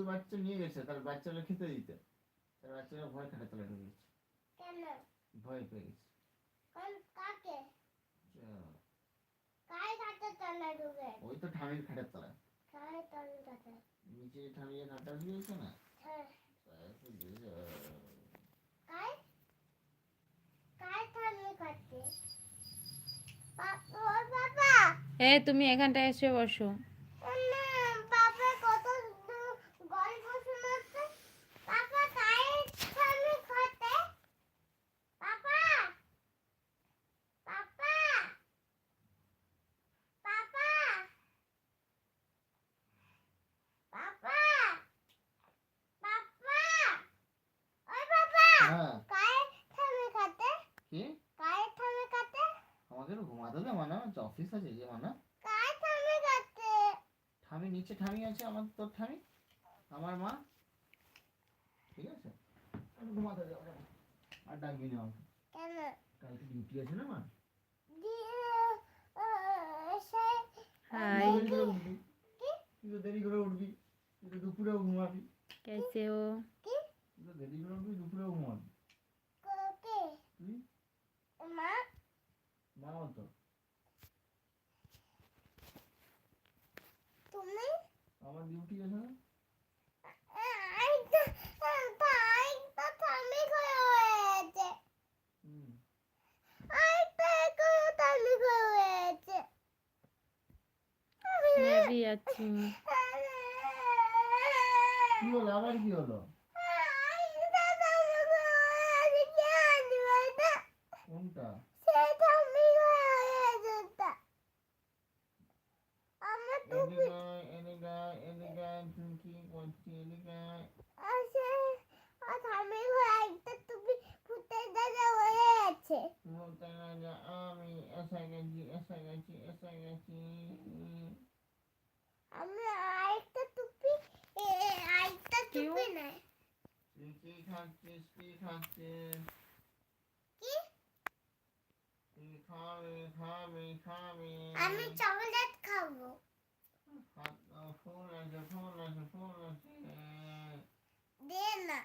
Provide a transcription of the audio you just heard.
বাচ্চা নিয়ে গেছে, তার বাচ্চারা খেতে দিতে, তার বাচ্চারা ভয় খাটে তলায় ঢুকে গেছে। কেন? ভয় পেয়ে গেছে। কাকে? যা, কার খাটের তলায় ঢুকে? ওই তো ঠামির খাটের তলায়। কার তলায় ঢুকে? নিচে ঠামিয়ে খাটটা দিয়েছে না। হ্যাঁ। কার কার তলায় খাটে? ওর বাবা। তুমি এখানটায় এসে বসো। না, বাবা কত গল্প শোনাচ্ছে। বাবা কার তলায় খাটে? বাবা, বাবা, বাবা, বাবা, বাবা, ওই বাবা। হ্যাঁ। কার তলায় খাটে? কি? কার তলায় খাটে? আমাদের ঘুমাতে দে মানা, অফিস আছে যে মানা। কার তলায় খাটে? ঠামি নিচে ঠামি আছে, আমার তোর ঠামি, আমার মা। ঠিক আছে, আমি ঘুমাতে যাবো আর ডাকবি না আমাকে। কেন? কালকে ডিউটি আছে না মা। হাই, দেরি করে উঠবি, তুই তো দেরি করে উঠবি, তুই তো দুপুরেও ঘুমাবি। कैसे हो? তুই তো দেরি করে উঠবি, দুপুরেও ঘুমাবি। তুই মা, মা তো তুমি আমার ডিউটি আছে না। হুম। मैं भी अच्छी हूँ। কি হলো আবার, কি হলো? কোনটা? এদিকে এদিকে এদিকে, তুই কি করছিস? এদিকে বলতে না যে আমি এসে গেছি, এসে গেছি, এসে গেছি। আমি আরেকটা টুপি নাই। তুই কি খাচ্ছিস, কি খাচ্ছিস? কি? তুই খাবি খাবি খাবি। আমি চকলেট খাবো। ফুল আছে ফুল আছে ফুল আছে। দে না।